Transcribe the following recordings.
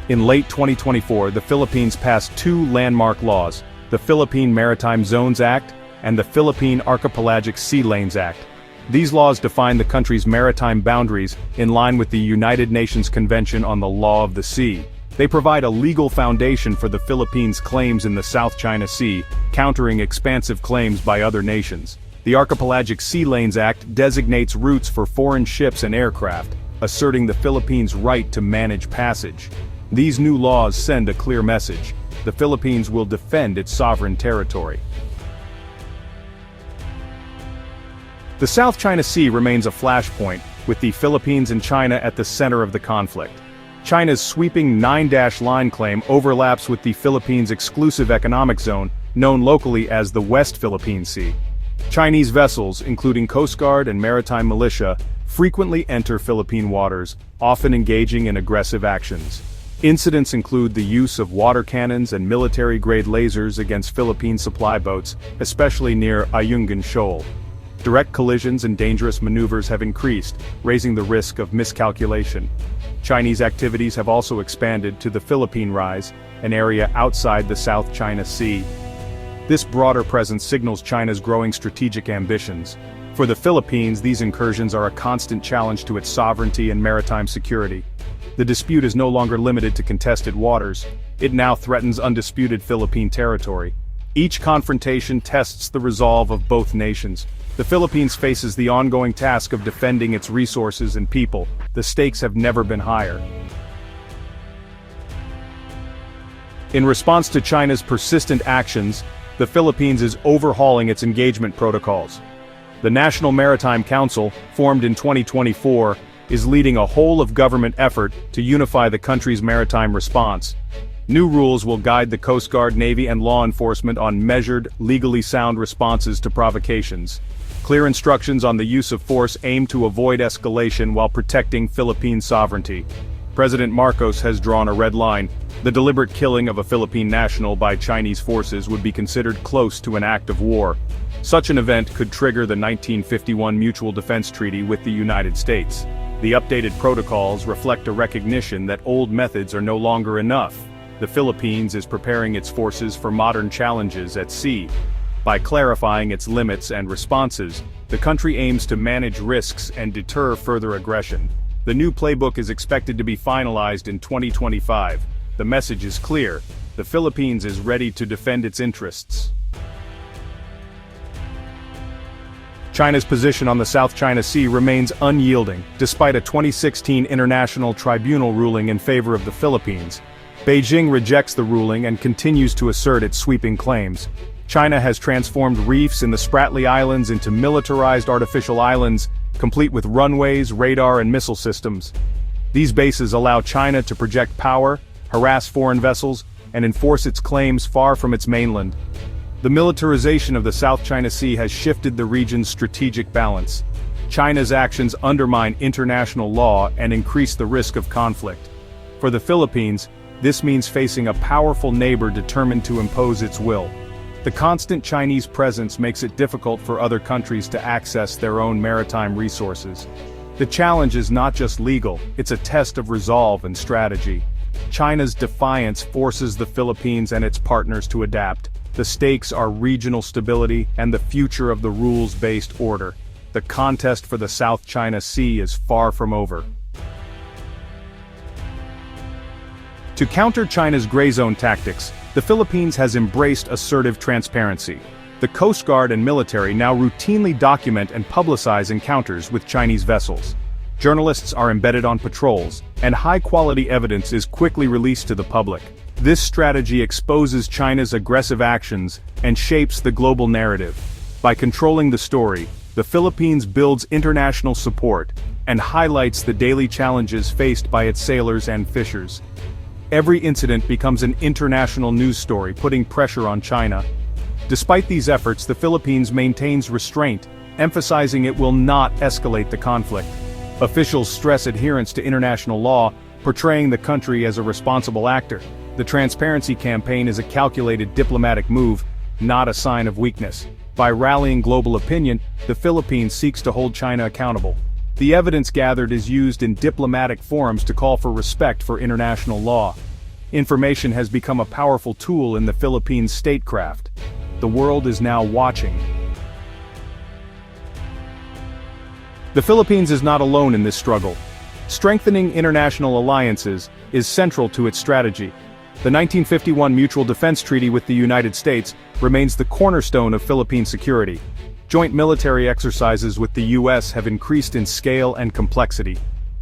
In late 2024, the Philippines passed two landmark laws, the Philippine Maritime Zones Act and the Philippine Archipelagic Sea Lanes Act. These laws define the country's maritime boundaries in line with the United Nations Convention on the Law of the Sea. They provide a legal foundation for the Philippines' claims in the South China Sea, countering expansive claims by other nations. The Archipelagic Sea Lanes Act designates routes for foreign ships and aircraft, asserting the Philippines' right to manage passage. These new laws send a clear message: the Philippines will defend its sovereign territory. The South China Sea remains a flashpoint, with the Philippines and China at the center of the conflict. China's sweeping 9-line claim overlaps with the Philippines' exclusive economic zone, known locally as the West Philippine Sea. Chinese vessels, including Coast Guard and maritime militia, frequently enter Philippine waters, often engaging in aggressive actions. Incidents include the use of water cannons and military-grade lasers against Philippine supply boats, especially near Ayungin Shoal. Direct collisions and dangerous maneuvers have increased, raising the risk of miscalculation. Chinese activities have also expanded to the Philippine Rise, an area outside the South China Sea. This broader presence signals China's growing strategic ambitions. For the Philippines, these incursions are a constant challenge to its sovereignty and maritime security. The dispute is no longer limited to contested waters. It now threatens undisputed Philippine territory. Each confrontation tests the resolve of both nations. The Philippines faces the ongoing task of defending its resources and people. The stakes have never been higher. In response to China's persistent actions, the Philippines is overhauling its engagement protocols. The National Maritime Council, formed in 2024, is leading a whole-of-government effort to unify the country's maritime response. New rules will guide the Coast Guard, Navy, and law enforcement on measured, legally sound responses to provocations. Clear instructions on the use of force aim to avoid escalation while protecting Philippine sovereignty. President Marcos has drawn a red line. The deliberate killing of a Philippine national by Chinese forces would be considered close to an act of war. Such an event could trigger the 1951 Mutual Defense Treaty with the United States. The updated protocols reflect a recognition that old methods are no longer enough. The Philippines is preparing its forces for modern challenges at sea. By clarifying its limits and responses, the country aims to manage risks and deter further aggression. The new playbook is expected to be finalized in 2025. The message is clear: the Philippines is ready to defend its interests. China's position on the South China Sea remains unyielding, despite a 2016 International Tribunal ruling in favor of the Philippines. Beijing rejects the ruling and continues to assert its sweeping claims. China has transformed reefs in the Spratly Islands into militarized artificial islands, complete with runways, radar, and missile systems. These bases allow China to project power, harass foreign vessels, and enforce its claims far from its mainland. The militarization of the South China Sea has shifted the region's strategic balance. China's actions undermine international law and increase the risk of conflict. For the Philippines, this means facing a powerful neighbor determined to impose its will. The constant Chinese presence makes it difficult for other countries to access their own maritime resources. The challenge is not just legal, it's a test of resolve and strategy. China's defiance forces the Philippines and its partners to adapt. The stakes are regional stability and the future of the rules-based order. The contest for the South China Sea is far from over. To counter China's gray zone tactics, the Philippines has embraced assertive transparency. The Coast Guard and military now routinely document and publicize encounters with Chinese vessels. Journalists are embedded on patrols, and high-quality evidence is quickly released to the public. This strategy exposes China's aggressive actions and shapes the global narrative. By controlling the story, the Philippines builds international support and highlights the daily challenges faced by its sailors and fishers. Every incident becomes an international news story, putting pressure on China. Despite these efforts, the Philippines maintains restraint, emphasizing it will not escalate the conflict. Officials stress adherence to international law, portraying the country as a responsible actor. The transparency campaign is a calculated diplomatic move, not a sign of weakness. By rallying global opinion, the Philippines seeks to hold China accountable. The evidence gathered is used in diplomatic forums to call for respect for international law. Information has become a powerful tool in the Philippines' statecraft. The world is now watching. The Philippines is not alone in this struggle. Strengthening international alliances is central to its strategy. The 1951 Mutual Defense Treaty with the United States remains the cornerstone of Philippine security. Joint military exercises with the U.S. have increased in scale and complexity.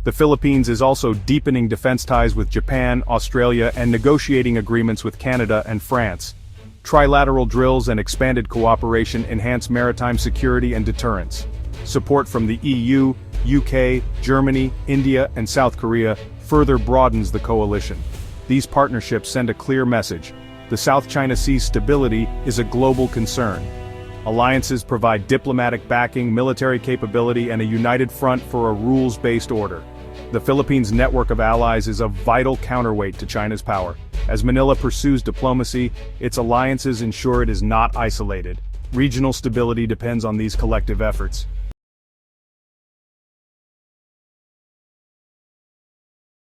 The Philippines is also deepening defense ties with Japan, Australia, and negotiating agreements with Canada and France. Trilateral drills and expanded cooperation enhance maritime security and deterrence. Support from the EU, UK, Germany, India, and South Korea further broadens the coalition. These partnerships send a clear message: the South China Sea's stability is a global concern. Alliances provide diplomatic backing, military capability, and a united front for a rules-based order. The Philippines' network of allies is a vital counterweight to China's power. As Manila pursues diplomacy, its alliances ensure it is not isolated. Regional stability depends on these collective efforts.